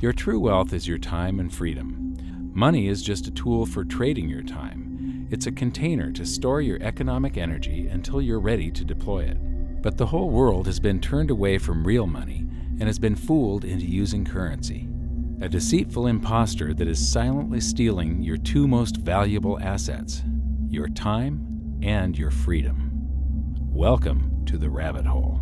Your true wealth is your time and freedom. Money is just a tool for trading your time. It's a container to store your economic energy until you're ready to deploy it. But the whole world has been turned away from real money and has been fooled into using currency. A deceitful impostor that is silently stealing your two most valuable assets, your time and your freedom. Welcome to the rabbit hole.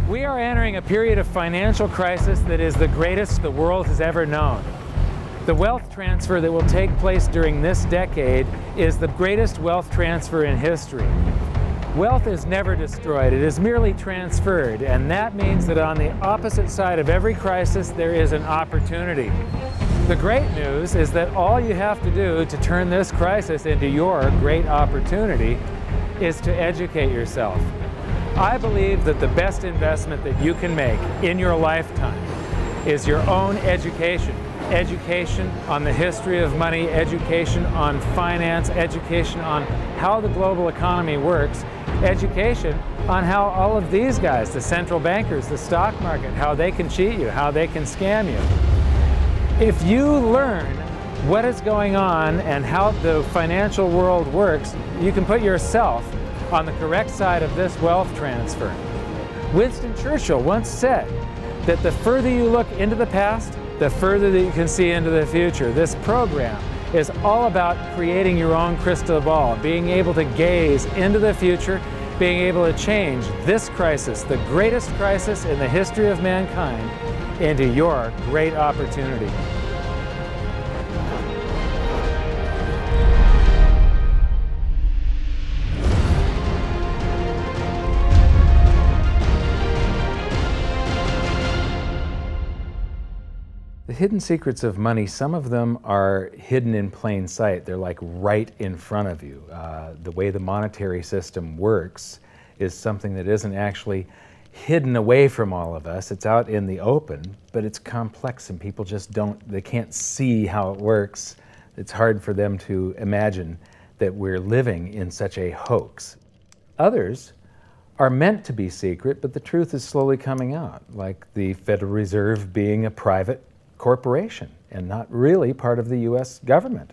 We are entering a period of financial crisis that is the greatest the world has ever known. The wealth transfer that will take place during this decade is the greatest wealth transfer in history. Wealth is never destroyed, it is merely transferred, and that means that on the opposite side of every crisis there is an opportunity. The great news is that all you have to do to turn this crisis into your great opportunity is to educate yourself. I believe that the best investment that you can make in your lifetime is your own education. Education on the history of money, education on finance, education on how the global economy works, education on how all of these guys, the central bankers, the stock market, how they can cheat you, how they can scam you. If you learn what is going on and how the financial world works, you can put yourself on the correct side of this wealth transfer. Winston Churchill once said that the further you look into the past, the further that you can see into the future. This program is all about creating your own crystal ball, being able to gaze into the future, being able to change this crisis, the greatest crisis in the history of mankind, into your great opportunity. The hidden secrets of money, some of them are hidden in plain sight. They're like right in front of you. The way the monetary system works is something that isn't actually hidden away from all of us. It's out in the open, but it's complex and people just they can't see how it works. It's hard for them to imagine that we're living in such a hoax. Others are meant to be secret, but the truth is slowly coming out, like the Federal Reserve being a private corporation and not really part of the U.S. government.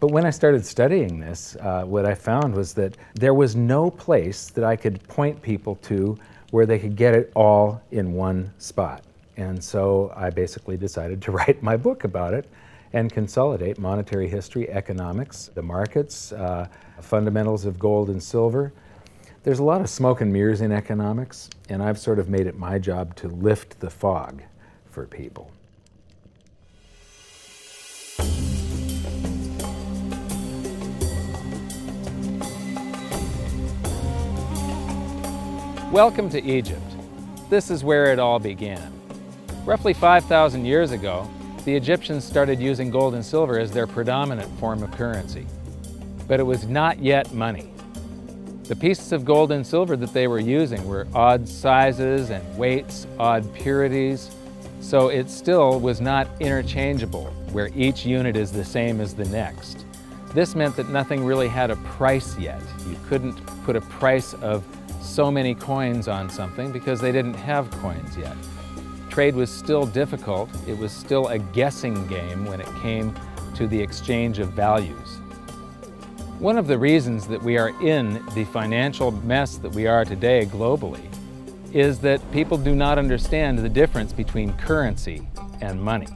But when I started studying this, what I found was that there was no place that I could point people to where they could get it all in one spot. And so I basically decided to write my book about it and consolidate monetary history, economics, the markets, fundamentals of gold and silver. There's a lot of smoke and mirrors in economics, and I've sort of made it my job to lift the fog for people. Welcome to Egypt. This is where it all began. Roughly 5,000 years ago, the Egyptians started using gold and silver as their predominant form of currency. But it was not yet money. The pieces of gold and silver that they were using were odd sizes and weights, odd purities, so it still was not interchangeable, where each unit is the same as the next. This meant that nothing really had a price yet. You couldn't put a price of so many coins on something because they didn't have coins yet. Trade was still difficult. It was still a guessing game when it came to the exchange of values. One of the reasons that we are in the financial mess that we are today globally is that people do not understand the difference between currency and money.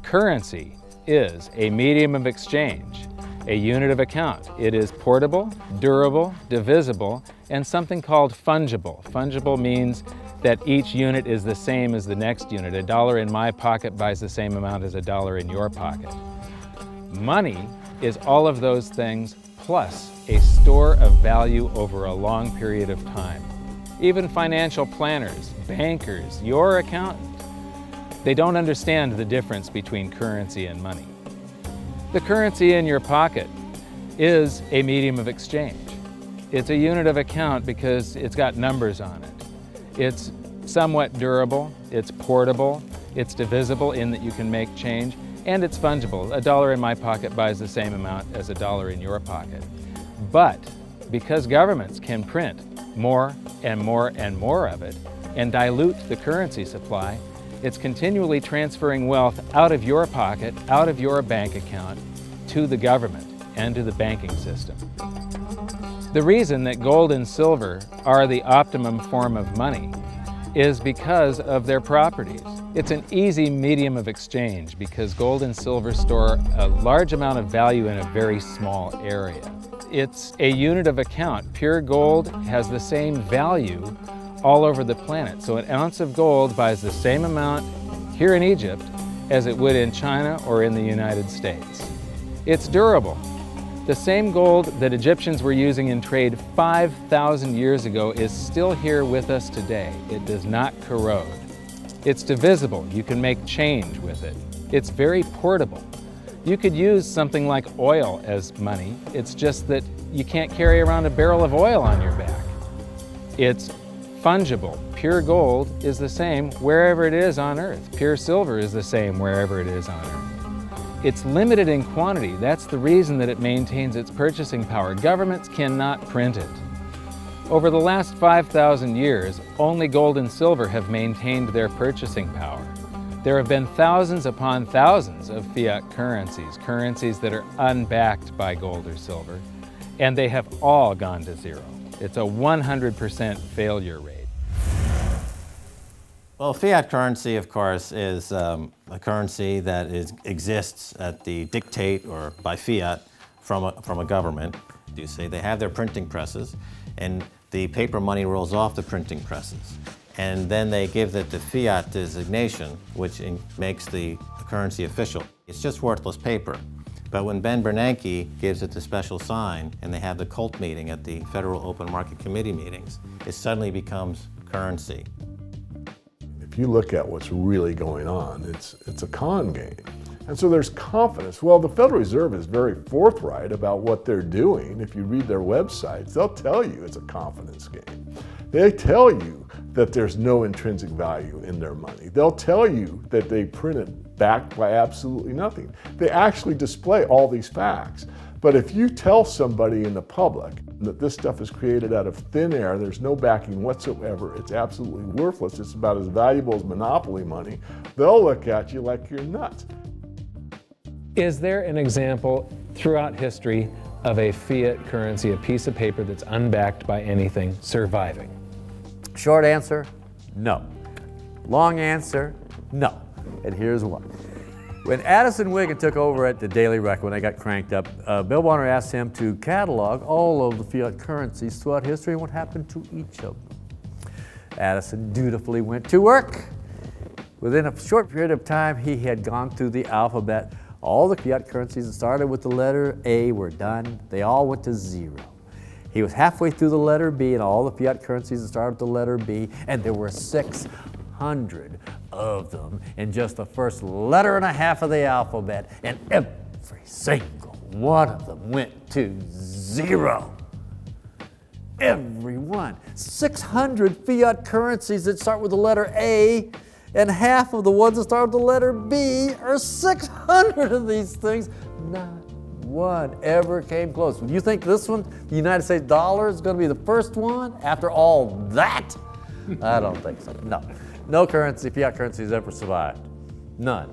Currency is a medium of exchange, a unit of account. It is portable, durable, divisible, and something called fungible. Fungible means that each unit is the same as the next unit. A dollar in my pocket buys the same amount as a dollar in your pocket. Money is all of those things plus a store of value over a long period of time. Even financial planners, bankers, your accountant, they don't understand the difference between currency and money. The currency in your pocket is a medium of exchange. It's a unit of account because it's got numbers on it. It's somewhat durable, it's portable, it's divisible in that you can make change, and it's fungible. A dollar in my pocket buys the same amount as a dollar in your pocket. But because governments can print more and more and more of it, and dilute the currency supply, it's continually transferring wealth out of your pocket, out of your bank account, to the government and to the banking system. The reason that gold and silver are the optimum form of money is because of their properties. It's an easy medium of exchange because gold and silver store a large amount of value in a very small area. It's a unit of account. Pure gold has the same value all over the planet. So an ounce of gold buys the same amount here in Egypt as it would in China or in the United States. It's durable. The same gold that Egyptians were using in trade 5,000 years ago is still here with us today. It does not corrode. It's divisible. You can make change with it. It's very portable. You could use something like oil as money. It's just that you can't carry around a barrel of oil on your back. It's fungible. Pure gold is the same wherever it is on Earth. Pure silver is the same wherever it is on Earth. It's limited in quantity. That's the reason that it maintains its purchasing power. Governments cannot print it. Over the last 5,000 years, only gold and silver have maintained their purchasing power. There have been thousands upon thousands of fiat currencies, currencies that are unbacked by gold or silver, and they have all gone to zero. It's a 100% failure rate. Well, fiat currency, of course, is a currency that exists at the dictate or by fiat from a government. You see, they have their printing presses, and the paper money rolls off the printing presses. And then they give it the fiat designation, which makes the currency official. It's just worthless paper. But when Ben Bernanke gives it the special sign, and they have the cult meeting at the Federal Open Market Committee meetings, it suddenly becomes currency. If you look at what's really going on, it's a con game. And so there's confidence. Well, the Federal Reserve is very forthright about what they're doing. If you read their websites, they'll tell you it's a confidence game. They tell you that there's no intrinsic value in their money. They'll tell you that they print it backed by absolutely nothing. They actually display all these facts. But if you tell somebody in the public that this stuff is created out of thin air, there's no backing whatsoever, it's absolutely worthless, it's about as valuable as monopoly money, they'll look at you like you're nuts. Is there an example throughout history of a fiat currency, a piece of paper that's unbacked by anything, surviving? Short answer, no. Long answer, no. And here's why. When Addison Wiggin took over at the Daily Record, when they got cranked up, Bill Warner asked him to catalog all of the fiat currencies throughout history and what happened to each of them. Addison dutifully went to work. Within a short period of time, he had gone through the alphabet. All the fiat currencies that started with the letter A were done. They all went to zero. He was halfway through the letter B, and all the fiat currencies that started with the letter B, and there were 600 of them in just the first letter and a half of the alphabet, and every single one of them went to zero. Every one. 600 fiat currencies that start with the letter A, and half of the ones that start with the letter B are 600 of these things. Not one ever came close. You think this one, the United States dollar, is going to be the first one after all that? I don't think so. No. No currency, fiat currency has ever survived. None.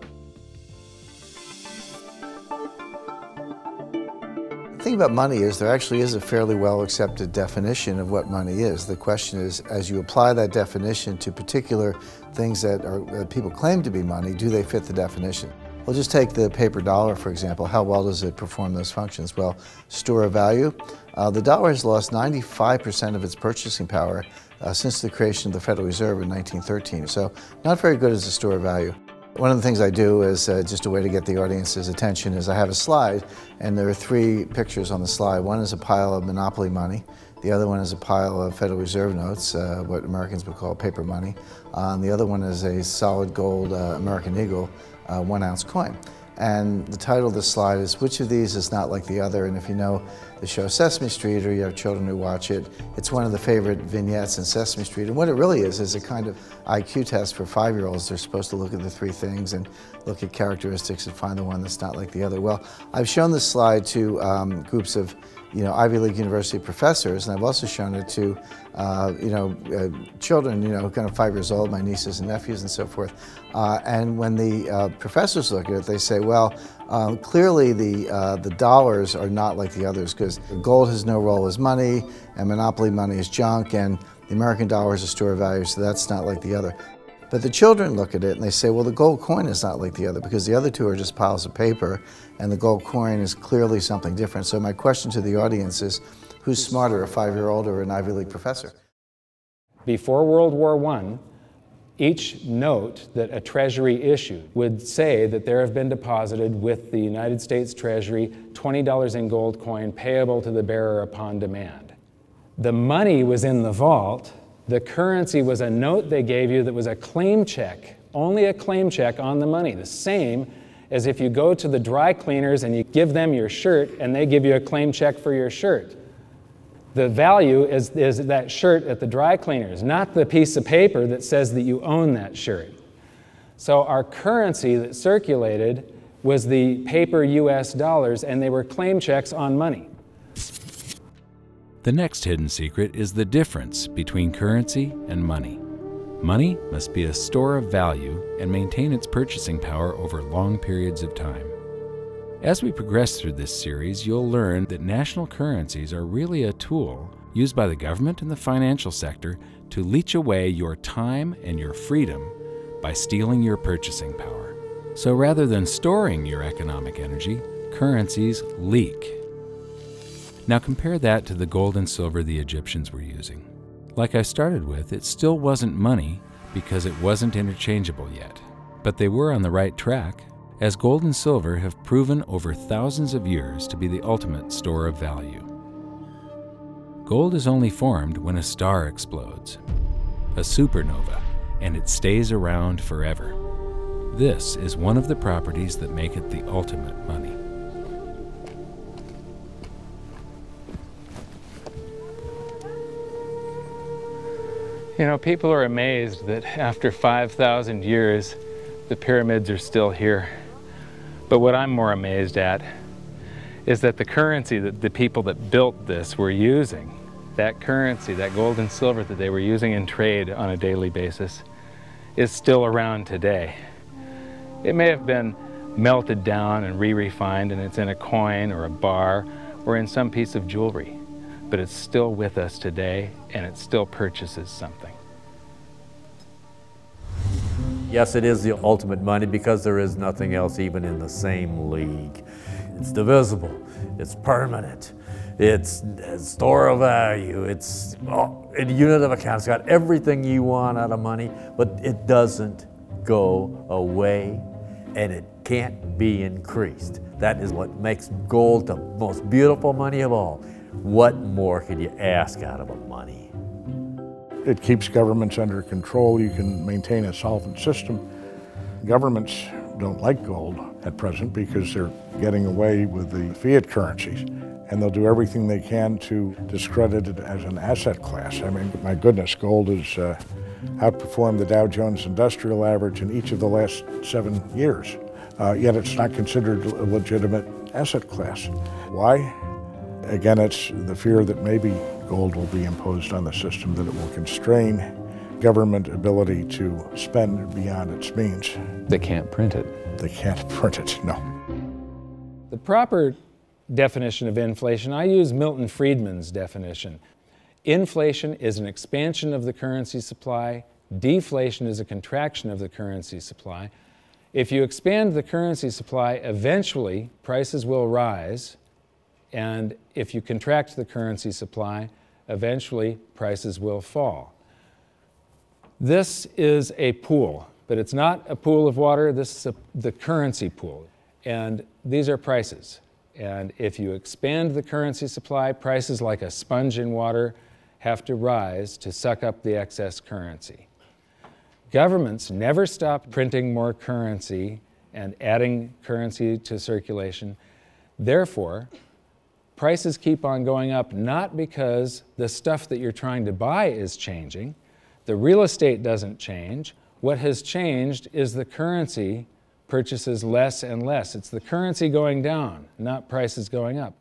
The thing about money is there actually is a fairly well accepted definition of what money is. The question is, as you apply that definition to particular things that people claim to be money, do they fit the definition? We'll just take the paper dollar, for example. How well does it perform those functions? Well, store of value. The dollar has lost 95% of its purchasing power since the creation of the Federal Reserve in 1913. So not very good as a store of value. One of the things I do is just a way to get the audience's attention is I have a slide, and there are 3 pictures on the slide. One is a pile of monopoly money. The other one is a pile of Federal Reserve notes, what Americans would call paper money. And the other one is a solid gold American Eagle 1-ounce coin. And the title of the slide is, which of these is not like the other? And if you know the show Sesame Street, or you have children who watch it, it's one of the favorite vignettes in Sesame Street. And what it really is a kind of IQ test for 5-year-olds. They're supposed to look at the 3 things and look at characteristics and find the one that's not like the other. Well, I've shown this slide to groups of Ivy League University professors, and I've also shown it to, children, kind of 5 years old, my nieces and nephews and so forth. And when the professors look at it, they say, well, clearly the dollars are not like the others, because gold has no role as money, and monopoly money is junk, and the American dollar is a store of value, so that's not like the other. But the children look at it and they say, well, the gold coin is not like the other, because the other two are just piles of paper, and the gold coin is clearly something different. So my question to the audience is, who's smarter, a 5-year-old or an Ivy League professor? Before World War I, each note that a Treasury issued would say that there have been deposited with the United States Treasury $20 in gold coin payable to the bearer upon demand. The money was in the vault. The currency was a note they gave you that was a claim check, only a claim check on the money, the same as if you go to the dry cleaners and you give them your shirt and they give you a claim check for your shirt. The value is that shirt at the dry cleaners, not the piece of paper that says that you own that shirt. So our currency that circulated was the paper US dollars, and they were claim checks on money. The next hidden secret is the difference between currency and money. Money must be a store of value and maintain its purchasing power over long periods of time. As we progress through this series, you'll learn that national currencies are really a tool used by the government and the financial sector to leech away your time and your freedom by stealing your purchasing power. So rather than storing your economic energy, currencies leak. Now compare that to the gold and silver the Egyptians were using. Like I started with, it still wasn't money because it wasn't interchangeable yet. But they were on the right track, as gold and silver have proven over thousands of years to be the ultimate store of value. Gold is only formed when a star explodes, a supernova, and it stays around forever. This is one of the properties that make it the ultimate money. People are amazed that after 5,000 years, the pyramids are still here. But what I'm more amazed at is that the currency that the people that built this were using, that currency, that gold and silver that they were using in trade on a daily basis, is still around today. It may have been melted down and re-refined, and it's in a coin or a bar or in some piece of jewelry, but it's still with us today, and it still purchases something. Yes, it is the ultimate money because there is nothing else even in the same league. It's divisible, it's permanent, it's a store of value, it's a unit of account. It's got everything you want out of money, but it doesn't go away, and it can't be increased. That is what makes gold the most beautiful money of all. What more could you ask out of a money? It keeps governments under control. You can maintain a solvent system. Governments don't like gold at present because they're getting away with the fiat currencies, and they'll do everything they can to discredit it as an asset class. I mean, my goodness, gold has outperformed the Dow Jones Industrial Average in each of the last 7 years, yet it's not considered a legitimate asset class. Why? Again, it's the fear that maybe gold will be imposed on the system, that it will constrain government ability to spend beyond its means. They can't print it. They can't print it, no. The proper definition of inflation, I use Milton Friedman's definition. Inflation is an expansion of the currency supply. Deflation is a contraction of the currency supply. If you expand the currency supply, eventually prices will rise. And if you contract the currency supply, eventually prices will fall. This is a pool, but it's not a pool of water. This is the currency pool. And these are prices. And if you expand the currency supply, prices like a sponge in water have to rise to suck up the excess currency. Governments never stop printing more currency and adding currency to circulation. Therefore, prices keep on going up, not because the stuff that you're trying to buy is changing. The real estate doesn't change. What has changed is the currency purchases less and less. It's the currency going down, not prices going up.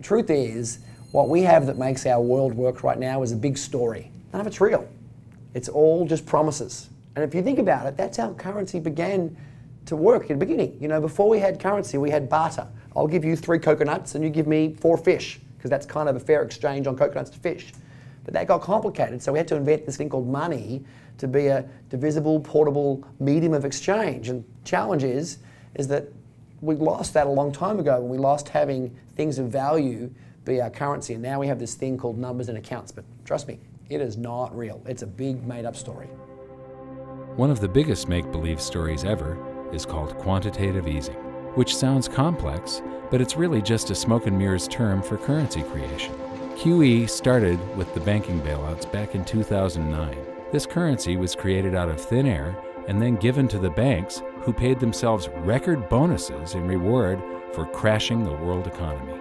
The truth is, what we have that makes our world work right now is a big story. None of it's real. It's all just promises. And if you think about it, that's how currency began to work in the beginning. You know, before we had currency, we had barter. I'll give you 3 coconuts and you give me 4 fish, because that's kind of a fair exchange on coconuts to fish. But that got complicated, so we had to invent this thing called money to be a divisible, portable medium of exchange. And the challenge is that we lost that a long time ago when we lost having things of value be our currency. And now we have this thing called numbers and accounts. But trust me, it is not real. It's a big made-up story. One of the biggest make-believe stories ever is called quantitative easing, which sounds complex, but it's really just a smoke and mirrors term for currency creation. QE started with the banking bailouts back in 2009. This currency was created out of thin air and then given to the banks, who paid themselves record bonuses in reward for crashing the world economy.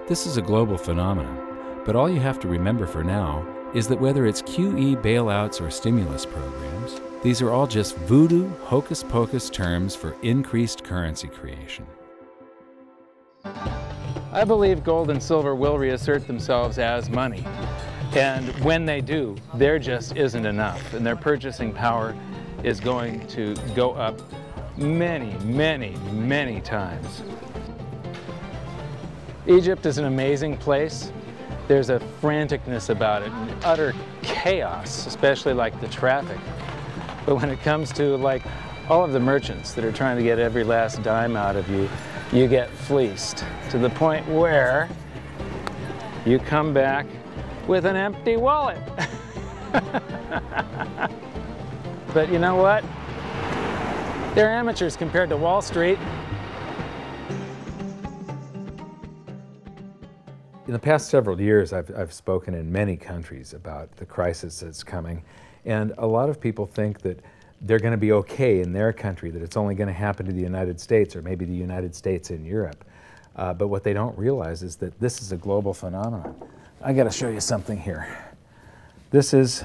This is a global phenomenon, but all you have to remember for now is that whether it's QE bailouts or stimulus programs, these are all just voodoo, hocus-pocus terms for increased currency creation. I believe gold and silver will reassert themselves as money. And when they do, there just isn't enough. And their purchasing power is going to go up many, many, many times. Egypt is an amazing place. There's a franticness about it, and utter chaos, especially like the traffic. But when it comes to like all of the merchants that are trying to get every last dime out of you, you get fleeced to the point where you come back with an empty wallet. But you know what? They're amateurs compared to Wall Street. In the past several years, I've spoken in many countries about the crisis that's coming, and a lot of people think that they're going to be okay in their country, that it's only going to happen to the United States or maybe the United States in Europe. But what they don't realize is that this is a global phenomenon. I got to show you something here. This is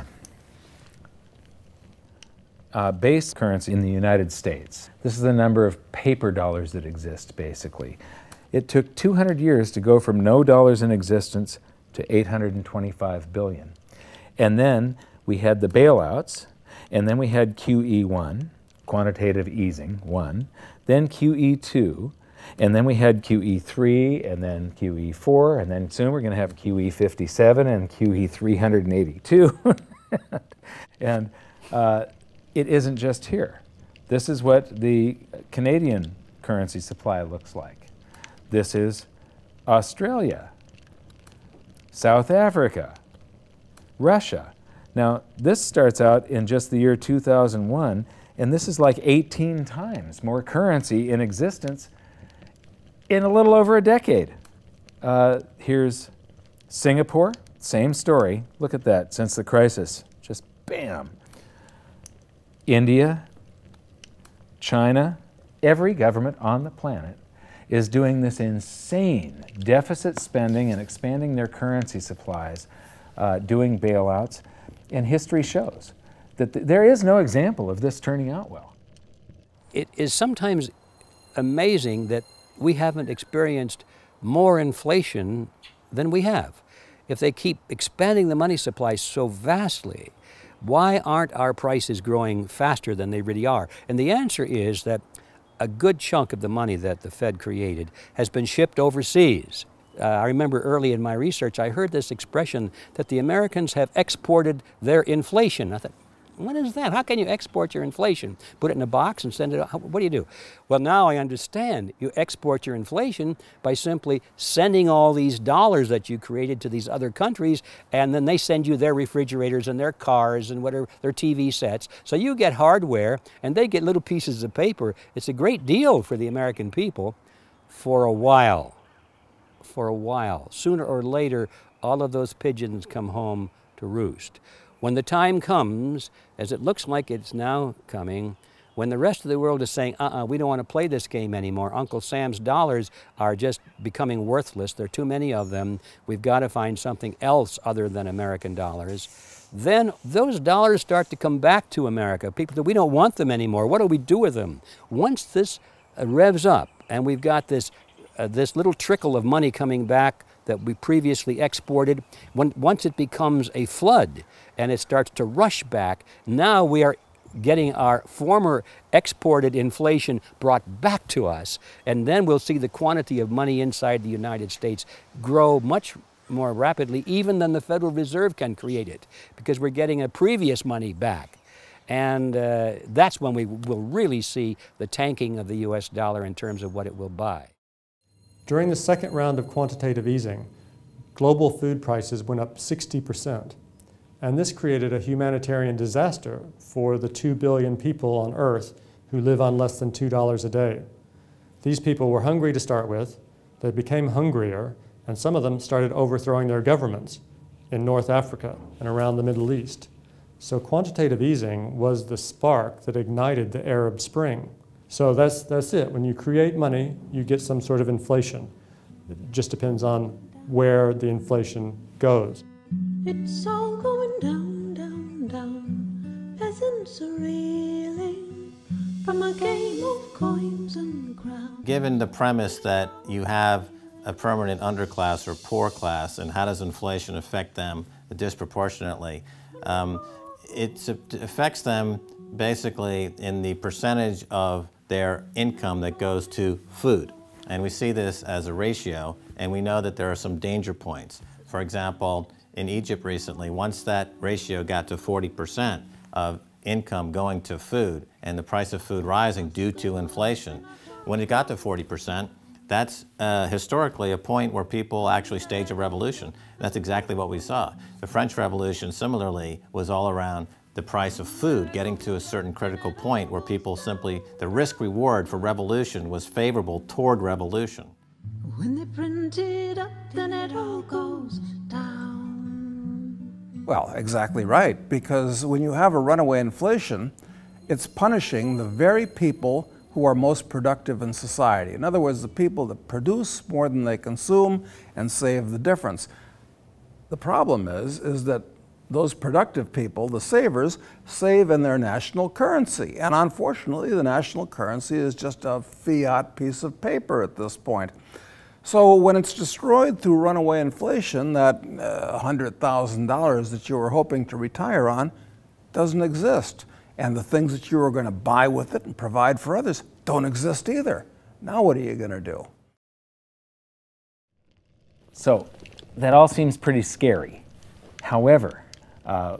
base currency in the United States. This is the number of paper dollars that exist, basically. It took 200 years to go from no dollars in existence to 825 billion. And then we had the bailouts, and then we had QE1, quantitative easing 1, then QE2, and then we had QE3, and then QE4, and then soon we're going to have QE57 and QE382. And it isn't just here. This is what the Canadian currency supply looks like. This is Australia, South Africa, Russia. Now, this starts out in just the year 2001, and this is like 18 times more currency in existence in a little over a decade. Here's Singapore, same story. Look at that, since the crisis, just bam. India, China, every government on the planet is doing this insane deficit spending and expanding their currency supplies, doing bailouts. And history shows that there is no example of this turning out well. It is sometimes amazing that we haven't experienced more inflation than we have. If they keep expanding the money supply so vastly, why aren't our prices growing faster than they really are? And the answer is that a good chunk of the money that the Fed created has been shipped overseas. I remember early in my research, I heard this expression that the Americans have exported their inflation. I thought, what is that? How can you export your inflation? Put it in a box and send it out? What do you do? Well, now I understand. You export your inflation by simply sending all these dollars that you created to these other countries, and then they send you their refrigerators and their cars and whatever, their TV sets. So you get hardware, and they get little pieces of paper. It's a great deal for the American people for a while. For a while. Sooner or later, all of those pigeons come home to roost. When the time comes, as it looks like it's now coming, when the rest of the world is saying, we don't want to play this game anymore, Uncle Sam's dollars are just becoming worthless, there are too many of them, we've got to find something else other than American dollars, then those dollars start to come back to America. People say, we don't want them anymore, what do we do with them? Once this revs up and we've got this little trickle of money coming back that we previously exported, once it becomes a flood and it starts to rush back, now we are getting our former exported inflation brought back to us, and then we'll see the quantity of money inside the United States grow much more rapidly even than the Federal Reserve can create it, because we're getting a previous money back. And that's when we will really see the tanking of the US dollar in terms of what it will buy. During the second round of quantitative easing, global food prices went up 60%. And this created a humanitarian disaster for the 2 billion people on Earth who live on less than $2 a day. These people were hungry to start with, they became hungrier, and some of them started overthrowing their governments in North Africa and around the Middle East. So quantitative easing was the spark that ignited the Arab Spring. So that's it. When you create money, you get some sort of inflation. It just depends on where the inflation goes. It's all going down, down, down. Peasants are reeling from a game of coins and crowns. Given the premise that you have a permanent underclass or poor class, and how does inflation affect them disproportionately? It affects them basically in the percentage of their income that goes to food. And we see this as a ratio, and we know that there are some danger points. For example, in Egypt recently, once that ratio got to 40% of income going to food and the price of food rising due to inflation, when it got to 40%, that's historically a point where people actually stage a revolution. That's exactly what we saw. The French Revolution, similarly, was all around the price of food getting to a certain critical point where people simply, the risk-reward for revolution was favorable toward revolution. When they print it up, then it all goes down. Well, exactly right, because when you have a runaway inflation, it's punishing the very people who are most productive in society. In other words, the people that produce more than they consume and save the difference. The problem is that those productive people, the savers, save in their national currency. And unfortunately, the national currency is just a fiat piece of paper at this point. So when it's destroyed through runaway inflation, that $100,000 that you were hoping to retire on doesn't exist. And the things that you were going to buy with it and provide for others don't exist either. Now what are you going to do? So that all seems pretty scary. However,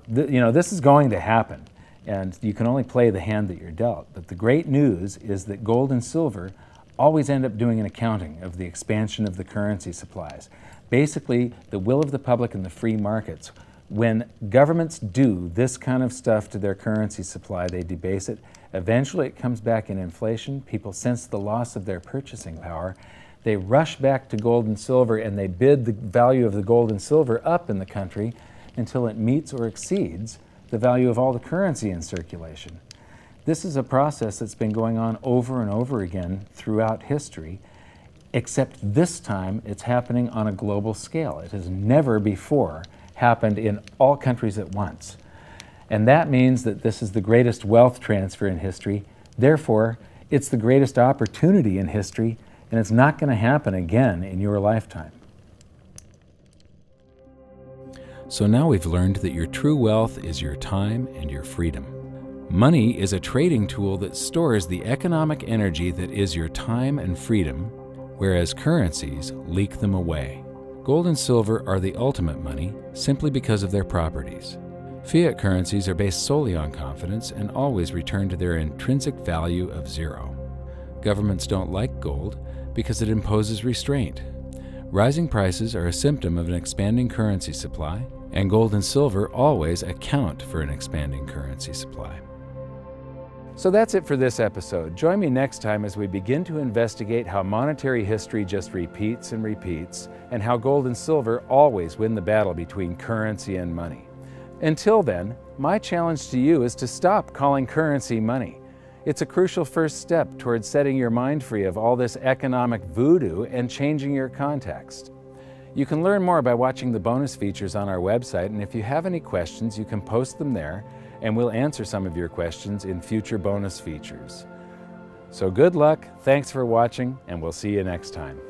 this is going to happen, and you can only play the hand that you're dealt. But the great news is that gold and silver always end up doing an accounting of the expansion of the currency supplies. Basically, the will of the public in the free markets. When governments do this kind of stuff to their currency supply, they debase it. Eventually it comes back in inflation. People sense the loss of their purchasing power. They rush back to gold and silver, and they bid the value of the gold and silver up in the country until it meets or exceeds the value of all the currency in circulation. This is a process that's been going on over and over again throughout history, except this time it's happening on a global scale. It has never before happened in all countries at once. And that means that this is the greatest wealth transfer in history. Therefore, it's the greatest opportunity in history, and it's not going to happen again in your lifetime. So now we've learned that your true wealth is your time and your freedom. Money is a trading tool that stores the economic energy that is your time and freedom, whereas currencies leak them away. Gold and silver are the ultimate money simply because of their properties. Fiat currencies are based solely on confidence and always return to their intrinsic value of zero. Governments don't like gold because it imposes restraint. Rising prices are a symptom of an expanding currency supply, and gold and silver always account for an expanding currency supply. So that's it for this episode. Join me next time as we begin to investigate how monetary history just repeats and repeats, and how gold and silver always win the battle between currency and money. Until then, my challenge to you is to stop calling currency money. It's a crucial first step towards setting your mind free of all this economic voodoo and changing your context. You can learn more by watching the bonus features on our website, and if you have any questions, you can post them there, and we'll answer some of your questions in future bonus features. So good luck, thanks for watching, and we'll see you next time.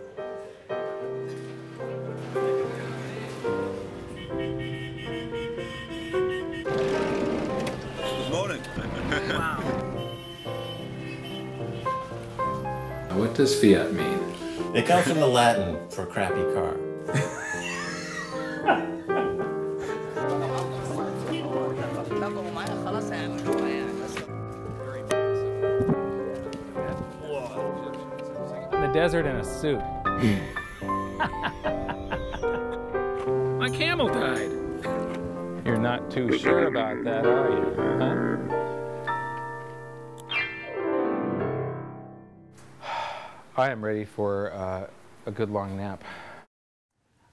What does fiat mean? It comes from the Latin for crappy car. In the desert in a suit. My camel died. You're not too sure about that, are you? Huh? I am ready for a good long nap.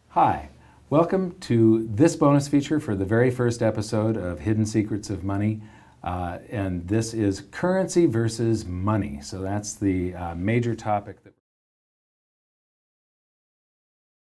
Hi, welcome to this bonus feature for the very first episode of Hidden Secrets of Money. And this is currency versus money. So that's the major topic that